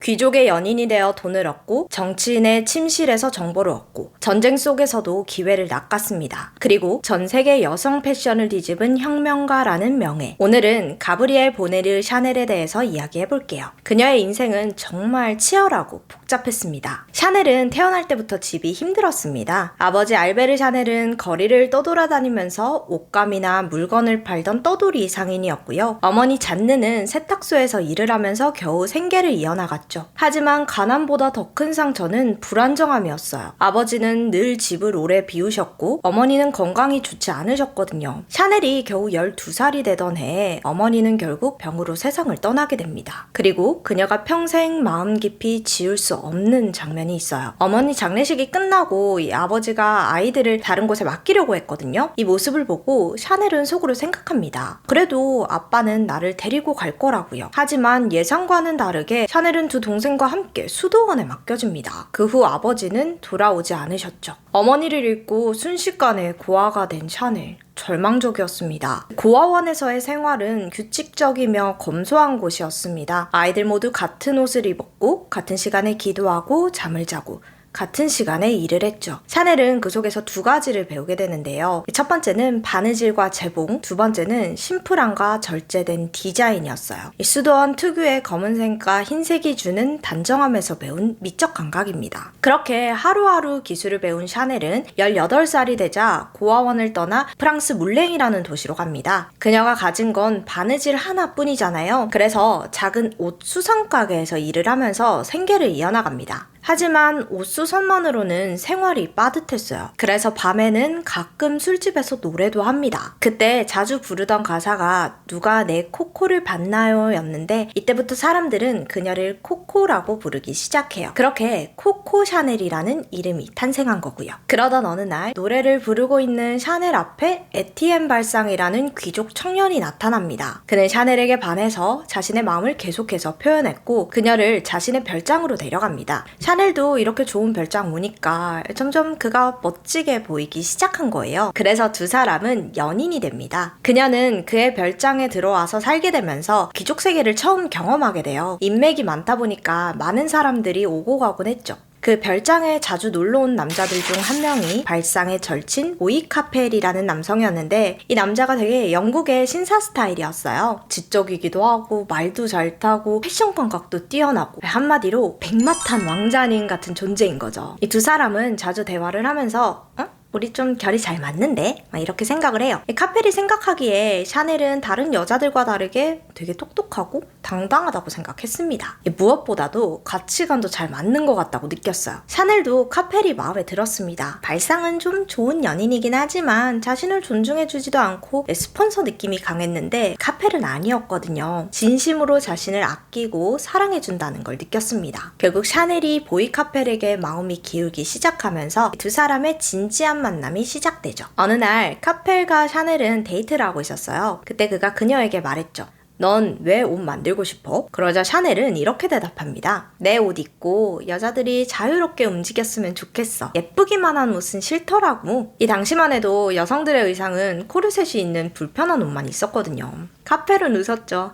귀족의 연인이 되어 돈을 얻고 정치인의 침실에서 정보를 얻고 전쟁 속에서도 기회를 낚았습니다. 그리고 전 세계 여성 패션을 뒤집은 혁명가라는 명예. 오늘은 가브리엘 보네르 샤넬에 대해서 이야기해볼게요. 그녀의 인생은 정말 치열하고 복잡했습니다. 샤넬은 태어날 때부터 집이 힘들었습니다. 아버지 알베르 샤넬은 거리를 떠돌아다니면서 옷감이나 물건을 팔던 떠돌이 상인이었고요. 어머니 잔느는 세탁소에서 일을 하면서 겨우 생계를 이어나갔죠. 하지만 가난보다 더 큰 상처는 불안정함이었어요. 아버지는 늘 집을 오래 비우셨고 어머니는 건강이 좋지 않으셨거든요. 샤넬이 겨우 12살이 되던 해에 어머니는 결국 병으로 세상을 떠나게 됩니다. 그리고 그녀가 평생 마음 깊이 지울 수 없는 장면이 있어요. 어머니 장례식이 끝나고 이 아버지가 아이들을 다른 곳에 맡기려고 했거든요. 이 모습을 보고 샤넬은 속으로 생각합니다. 그래도 아빠는 나를 데리고 갈 거라고요. 하지만 예상과는 다르게 샤넬은 두 동생과 함께 수도원에 맡겨집니다. 그 후 아버지는 돌아오지 않으셨죠. 어머니를 잃고 순식간에 고아가 된 샤넬. 절망적이었습니다. 고아원에서의 생활은 규칙적이며 검소한 곳이었습니다. 아이들 모두 같은 옷을 입었고 같은 시간에 기도하고 잠을 자고 같은 시간에 일을 했죠. 샤넬은 그 속에서 두 가지를 배우게 되는데요. 첫 번째는 바느질과 재봉, 두 번째는 심플함과 절제된 디자인이었어요. 수도원 특유의 검은색과 흰색이 주는 단정함에서 배운 미적 감각입니다. 그렇게 하루하루 기술을 배운 샤넬은 18살이 되자 고아원을 떠나 프랑스 물랭이라는 도시로 갑니다. 그녀가 가진 건 바느질 하나뿐이잖아요. 그래서 작은 옷 수선 가게에서 일을 하면서 생계를 이어나갑니다. 하지만 옷수선만으로는 생활이 빠듯했어요. 그래서 밤에는 가끔 술집에서 노래도 합니다. 그때 자주 부르던 가사가 누가 내 코코를 봤나요? 였는데 이때부터 사람들은 그녀를 코코라고 부르기 시작해요. 그렇게 코코 샤넬이라는 이름이 탄생한 거고요. 그러던 어느 날 노래를 부르고 있는 샤넬 앞에 에티엔 발상이라는 귀족 청년이 나타납니다. 그는 샤넬에게 반해서 자신의 마음을 계속해서 표현했고 그녀를 자신의 별장으로 데려갑니다. 샤넬도 이렇게 좋은 별장 오니까 점점 그가 멋지게 보이기 시작한 거예요. 그래서 두 사람은 연인이 됩니다. 그녀는 그의 별장에 들어와서 살게 되면서 귀족 세계를 처음 경험하게 돼요. 인맥이 많다 보니까 많은 사람들이 오고 가곤 했죠. 그 별장에 자주 놀러온 남자들 중 한 명이 발상의 절친 오이 카펠이라는 남성이었는데 이 남자가 되게 영국의 신사 스타일이었어요. 지적이기도 하고 말도 잘 타고 패션 감각도 뛰어나고 한마디로 백마탄 왕자님 같은 존재인 거죠. 이 두 사람은 자주 대화를 하면서 우리 좀 결이 잘 맞는데? 막 이렇게 생각을 해요. 카펠이 생각하기에 샤넬은 다른 여자들과 다르게 되게 똑똑하고 당당하다고 생각했습니다. 무엇보다도 가치관도 잘 맞는 것 같다고 느꼈어요. 샤넬도 카펠이 마음에 들었습니다. 발상은 좀 좋은 연인이긴 하지만 자신을 존중해주지도 않고 스폰서 느낌이 강했는데 카펠은 아니었거든요. 진심으로 자신을 아끼고 사랑해준다는 걸 느꼈습니다. 결국 샤넬이 보이 카펠에게 마음이 기울기 시작하면서 두 사람의 진지한 만남이 시작되죠. 어느 날 카펠과 샤넬은 데이트를 하고 있었어요. 그때 그가 그녀에게 말했죠. 넌 왜 옷 만들고 싶어? 그러자 샤넬은 이렇게 대답합니다. 내 옷 입고 여자들이 자유롭게 움직였으면 좋겠어. 예쁘기만 한 옷은 싫더라고. 이 당시만 해도 여성들의 의상은 코르셋이 있는 불편한 옷만 있었거든요. 카펠은 웃었죠.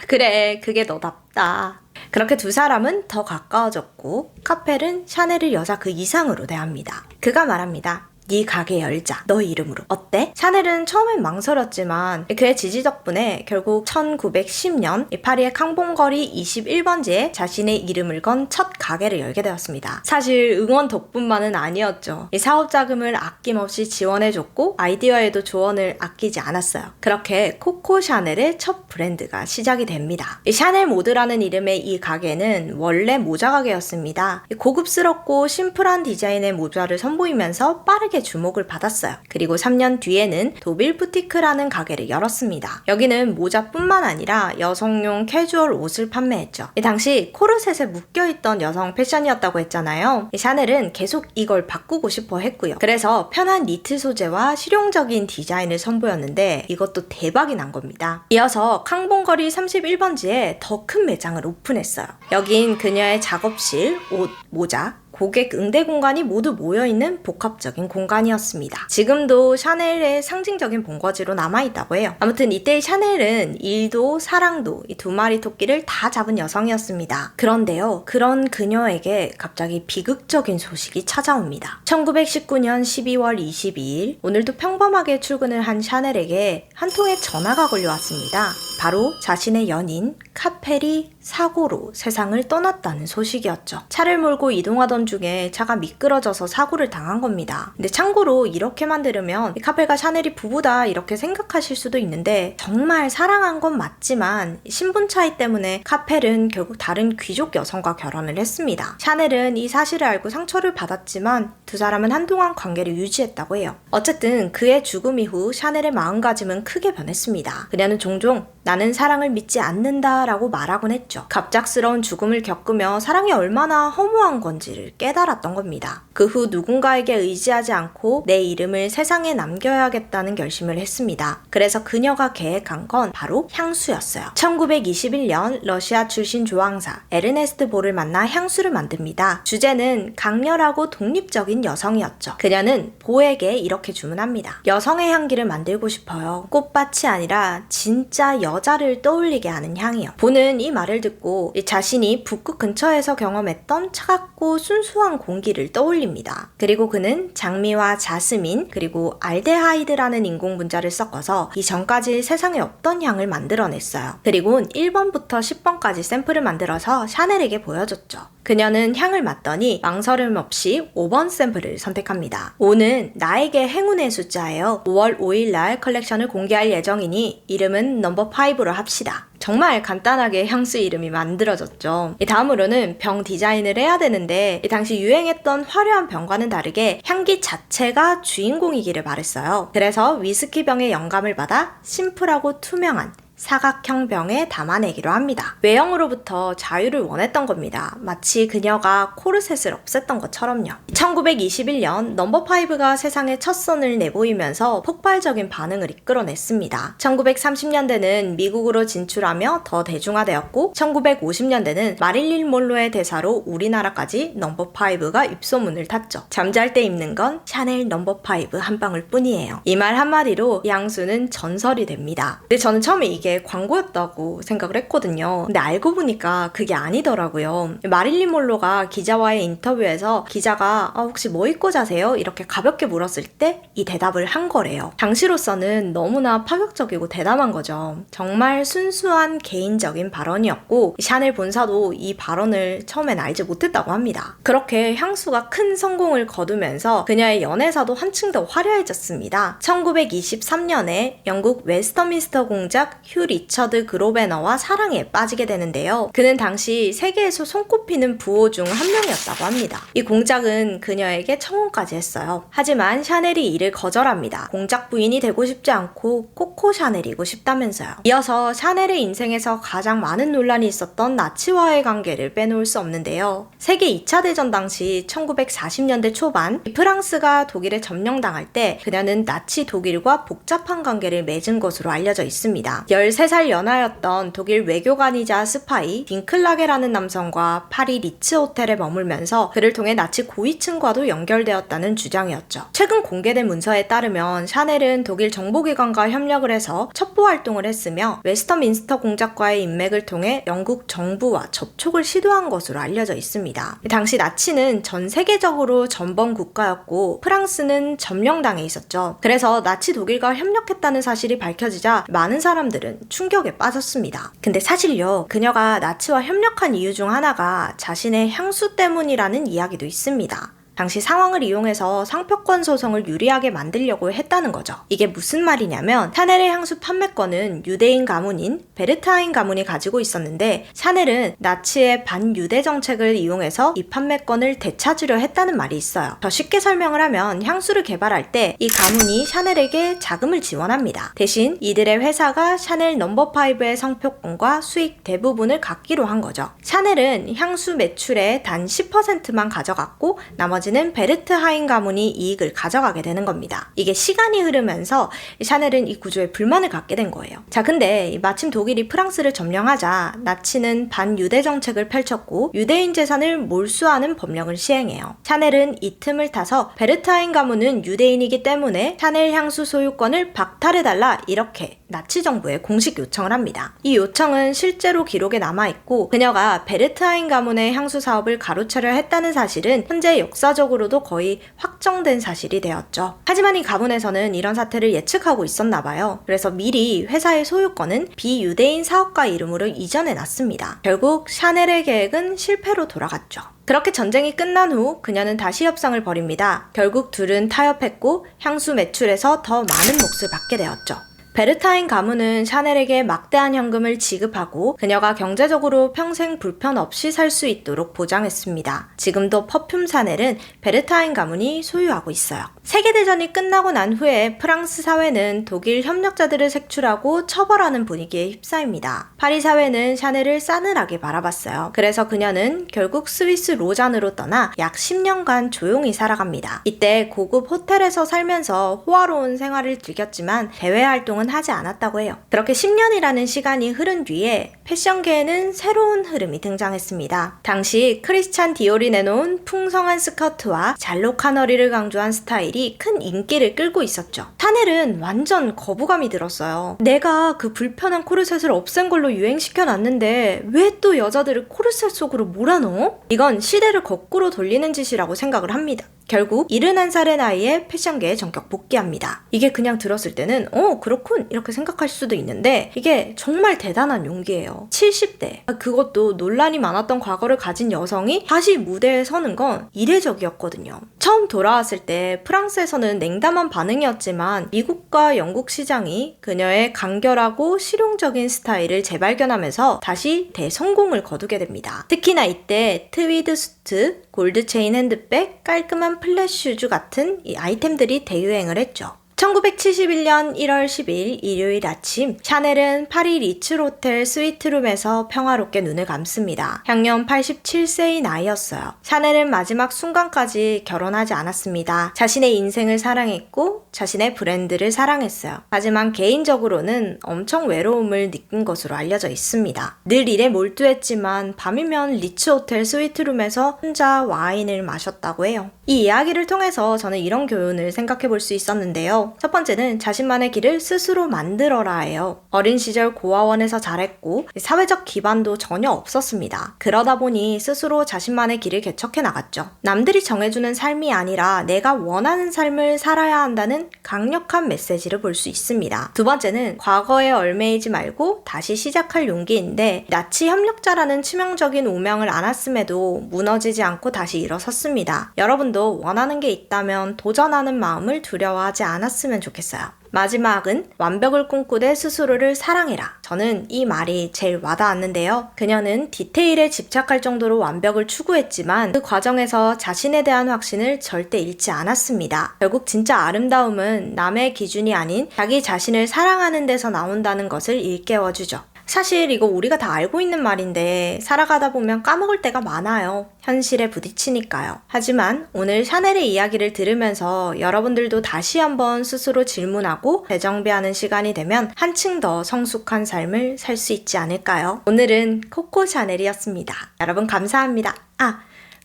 그래, 그게 너답다. 그렇게 두 사람은 더 가까워졌고 카펠은 샤넬을 여자 그 이상으로 대합니다. 그가 말합니다. 네 가게 열자. 너 이름으로. 어때? 샤넬은 처음엔 망설였지만 그의 지지 덕분에 결국 1910년 파리의 캉봉거리 21번지에 자신의 이름을 건 첫 가게를 열게 되었습니다. 사실 응원 덕분만은 아니었죠. 이 사업 자금을 아낌없이 지원해줬고 아이디어에도 조언을 아끼지 않았어요. 그렇게 코코 샤넬의 첫 브랜드가 시작이 됩니다. 이 샤넬 모드라는 이름의 이 가게는 원래 모자 가게였습니다. 고급스럽고 심플한 디자인의 모자를 선보이면서 빠르게 주목을 받았어요. 그리고 3년 뒤에는 도빌 부티크라는 가게를 열었습니다. 여기는 모자뿐만 아니라 여성용 캐주얼 옷을 판매했죠. 이 당시 코르셋에 묶여있던 여성 패션이었다고 했잖아요. 샤넬은 계속 이걸 바꾸고 싶어 했고요. 그래서 편한 니트 소재와 실용적인 디자인을 선보였는데 이것도 대박이 난 겁니다. 이어서 캉봉거리 31번지에 더 큰 매장을 오픈했어요. 여긴 그녀의 작업실, 옷, 모자, 고객 응대 공간이 모두 모여있는 복합적인 공간이었습니다. 지금도 샤넬의 상징적인 본거지로 남아있다고 해요. 아무튼 이때의 샤넬은 일도 사랑도 이 두 마리 토끼를 다 잡은 여성이었습니다. 그런데요, 그런 그녀에게 갑자기 비극적인 소식이 찾아옵니다. 1919년 12월 22일, 오늘도 평범하게 출근을 한 샤넬에게 한 통의 전화가 걸려왔습니다. 바로 자신의 연인 카펠이 사고로 세상을 떠났다는 소식이었죠. 차를 몰고 이동하던 중에 차가 미끄러져서 사고를 당한 겁니다. 근데 참고로 이렇게만 들으면 카펠과 샤넬이 부부다 이렇게 생각하실 수도 있는데, 정말 사랑한 건 맞지만 신분 차이 때문에 카펠은 결국 다른 귀족 여성과 결혼을 했습니다. 샤넬은 이 사실을 알고 상처를 받았지만 두 사람은 한동안 관계를 유지했다고 해요. 어쨌든 그의 죽음 이후 샤넬의 마음가짐은 크게 변했습니다. 그녀는 종종 나는 사랑을 믿지 않는다 라고 말하곤 했죠. 갑작스러운 죽음을 겪으며 사랑이 얼마나 허무한 건지를 깨달았던 겁니다. 그 후 누군가에게 의지하지 않고 내 이름을 세상에 남겨야겠다는 결심을 했습니다. 그래서 그녀가 계획한 건 바로 향수였어요. 1921년 러시아 출신 조항사 에르네스트 보를 만나 향수를 만듭니다. 주제는 강렬하고 독립적인 여성이었죠. 그녀는 보에게 이렇게 주문합니다. 여성의 향기를 만들고 싶어요. 꽃밭이 아니라 진짜 여자를 떠올리게 하는 향이요. 보는 이 말을 듣고 자신이 북극 근처에서 경험했던 차갑고 순수한 공기를 떠올립니다. 그리고 그는 장미와 자스민 그리고 알데하이드라는 인공 분자를 섞어서 이전까지 세상에 없던 향을 만들어냈어요. 그리고는 1번부터 10번까지 샘플을 만들어서 샤넬에게 보여줬죠. 그녀는 향을 맡더니 망설임 없이 5번 샘플을 선택합니다. 5는 나에게 행운의 숫자예요. 5월 5일 날 컬렉션을 공개할 예정이니 이름은 넘버 5로 합시다. 정말 간단하게 향수 이름이 만들어졌죠. 다음으로는 병 디자인을 해야 되는데 당시 유행했던 화려한 병과는 다르게 향기 자체가 주인공이기를 바랬어요. 그래서 위스키 병의 영감을 받아 심플하고 투명한 사각형 병에 담아내기로 합니다. 외형으로부터 자유를 원했던 겁니다. 마치 그녀가 코르셋을 없앴던 것처럼요. 1921년 넘버5가 세상에 첫 선을 내보이면서 폭발적인 반응을 이끌어냈습니다. 1930년대는 미국으로 진출하며 더 대중화되었고 1950년대는 마릴린 monroe의 대사로 우리나라까지 넘버5가 입소문을 탔죠. 잠잘 때 입는 건 샤넬 넘버5 한 방울 뿐이에요. 이 말 한마디로 이 향수는 전설이 됩니다. 근데 저는 처음에 이게 광고였다고 생각을 했거든요. 근데 알고 보니까 그게 아니더라고요. 마릴린 monroe가 기자와의 인터뷰에서 기자가 혹시 뭐 입고 자세요? 이렇게 가볍게 물었을 때 이 대답을 한 거래요. 당시로서는 너무나 파격적이고 대담한 거죠. 정말 순수한 개인적인 발언이었고 샤넬 본사도 이 발언을 처음엔 알지 못했다고 합니다. 그렇게 향수가 큰 성공을 거두면서 그녀의 연애사도 한층 더 화려해졌습니다. 1923년에 영국 웨스터민스터 공작 휴 리처드 그로베너와 사랑에 빠지게 되는데요. 그는 당시 세계에서 손꼽히는 부호 중 한 명이었다고 합니다. 이 공작은 그녀에게 청혼까지 했어요. 하지만 샤넬이 이를 거절합니다. 공작 부인이 되고 싶지 않고 코코 샤넬이고 싶다면서요. 이어서 샤넬의 인생에서 가장 많은 논란이 있었던 나치와의 관계를 빼놓을 수 없는데요. 세계 2차 대전 당시 1940년대 초반 프랑스가 독일에 점령당할 때 그녀는 나치 독일과 복잡한 관계를 맺은 것으로 알려져 있습니다. 13살 연하였던 독일 외교관이자 스파이 딩클라게라는 남성과 파리 리츠 호텔에 머물면서 그를 통해 나치 고위층과도 연결되었다는 주장이었죠. 최근 공개된 문서에 따르면 샤넬은 독일 정보기관과 협력을 해서 첩보 활동을 했으며 웨스터민스터 공작과의 인맥을 통해 영국 정부와 접촉을 시도한 것으로 알려져 있습니다. 당시 나치는 전 세계적으로 전범 국가였고 프랑스는 점령당해 있었죠. 그래서 나치 독일과 협력했다는 사실이 밝혀지자 많은 사람들은 충격에 빠졌습니다. 근데 사실요, 그녀가 나치와 협력한 이유 중 하나가 자신의 향수 때문이라는 이야기도 있습니다. 당시 상황을 이용해서 상표권 소송을 유리하게 만들려고 했다는 거죠. 이게 무슨 말이냐면 샤넬의 향수 판매권은 유대인 가문인 베르타인 가문이 가지고 있었는데 샤넬은 나치의 반유대 정책을 이용해서 이 판매권을 되찾으려 했다는 말이 있어요. 더 쉽게 설명을 하면 향수를 개발할 때 이 가문이 샤넬에게 자금을 지원합니다. 대신 이들의 회사가 샤넬 넘버5의 상표권과 수익 대부분을 갖기로 한 거죠. 샤넬은 향수 매출의 단 10%만 가져갔고 나머지 나머지는 베르트 하인 가문이 이익을 가져가게 되는 겁니다. 이게 시간이 흐르면서 샤넬은 이 구조에 불만을 갖게 된 거예요. 자, 근데 마침 독일이 프랑스를 점령하자 나치는 반유대 정책을 펼쳤고 유대인 재산을 몰수하는 법령을 시행해요. 샤넬은 이 틈을 타서 베르트 하인 가문은 유대인이기 때문에 샤넬 향수 소유권을 박탈해달라 이렇게 나치 정부에 공식 요청을 합니다. 이 요청은 실제로 기록에 남아있고 그녀가 베르트 하인 가문의 향수 사업을 가로채려 했다는 사실은 현재 역사적으로도 거의 확정된 사실이 되었죠. 하지만 이 가문에서는 이런 사태를 예측하고 있었나 봐요. 그래서 미리 회사의 소유권은 비유대인 사업가 이름으로 이전해 놨습니다. 결국 샤넬의 계획은 실패로 돌아갔죠. 그렇게 전쟁이 끝난 후 그녀는 다시 협상을 벌입니다. 결국 둘은 타협했고 향수 매출에서 더 많은 몫을 받게 되었죠. 베르트 하인 가문은 샤넬에게 막대한 현금을 지급하고 그녀가 경제적으로 평생 불편 없이 살 수 있도록 보장했습니다. 지금도 퍼퓸 샤넬은 베르트 하인 가문이 소유하고 있어요. 세계대전이 끝나고 난 후에 프랑스 사회는 독일 협력자들을 색출하고 처벌하는 분위기에 휩싸입니다. 파리 사회는 샤넬을 싸늘하게 바라봤어요. 그래서 그녀는 결국 스위스 로잔으로 떠나 약 10년간 조용히 살아갑니다. 이때 고급 호텔에서 살면서 호화로운 생활을 즐겼지만 대외 활동은 하지 않았다고 해요. 그렇게 10년이라는 시간이 흐른 뒤에 패션계에는 새로운 흐름이 등장했습니다. 당시 크리스찬 디올이 내놓은 풍성한 스커트와 잘록한 허리를 강조한 스타일이 큰 인기를 끌고 있었죠. 샤넬은 완전 거부감이 들었어요. 내가 그 불편한 코르셋을 없앤 걸로 유행시켜놨는데 왜 또 여자들을 코르셋 속으로 몰아넣어? 이건 시대를 거꾸로 돌리는 짓이라고 생각을 합니다. 결국 71살의 나이에 패션계에 전격 복귀합니다. 이게 그냥 들었을 때는 그렇군 이렇게 생각할 수도 있는데 이게 정말 대단한 용기예요. 70대 그것도 논란이 많았던 과거를 가진 여성이 다시 무대에 서는 건 이례적이었거든요. 처음 돌아왔을 때 프랑스에서는 냉담한 반응이었지만 미국과 영국 시장이 그녀의 간결하고 실용적인 스타일을 재발견하면서 다시 대성공을 거두게 됩니다. 특히나 이때 트위드 수트, 골드 체인 핸드백, 깔끔한 플랫 슈즈 같은 이 아이템들이 대유행을 했죠. 1971년 1월 10일 일요일 아침 샤넬은 파리 리츠 호텔 스위트룸에서 평화롭게 눈을 감습니다. 향년 87세의 나이였어요. 샤넬은 마지막 순간까지 결혼하지 않았습니다. 자신의 인생을 사랑했고 자신의 브랜드를 사랑했어요. 하지만 개인적으로는 엄청 외로움을 느낀 것으로 알려져 있습니다. 늘 일에 몰두했지만 밤이면 리츠 호텔 스위트룸에서 혼자 와인을 마셨다고 해요. 이 이야기를 통해서 저는 이런 교훈을 생각해 볼 수 있었는데요. 첫 번째는 자신만의 길을 스스로 만들어라 해요. 어린 시절 고아원에서 자랐고 사회적 기반도 전혀 없었습니다. 그러다 보니 스스로 자신만의 길을 개척해 나갔죠. 남들이 정해주는 삶이 아니라 내가 원하는 삶을 살아야 한다는 강력한 메시지를 볼 수 있습니다. 두 번째는 과거에 얽매이지 말고 다시 시작할 용기인데 나치 협력자라는 치명적인 오명을 안았음에도 무너지지 않고 다시 일어섰습니다. 여러분도 원하는 게 있다면 도전하는 마음을 두려워하지 않았으면 좋겠어요. 마지막은 완벽을 꿈꾸되 스스로를 사랑해라. 저는 이 말이 제일 와닿았는데요. 그녀는 디테일에 집착할 정도로 완벽을 추구했지만 그 과정에서 자신에 대한 확신을 절대 잃지 않았습니다. 결국 진짜 아름다움은 남의 기준이 아닌 자기 자신을 사랑하는 데서 나온다는 것을 일깨워주죠. 사실 이거 우리가 다 알고 있는 말인데 살아가다 보면 까먹을 때가 많아요. 현실에 부딪히니까요. 하지만 오늘 샤넬의 이야기를 들으면서 여러분들도 다시 한번 스스로 질문하고 재정비하는 시간이 되면 한층 더 성숙한 삶을 살 수 있지 않을까요? 오늘은 코코 샤넬이었습니다. 여러분 감사합니다.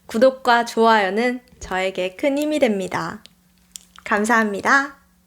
구독과 좋아요는 저에게 큰 힘이 됩니다. 감사합니다.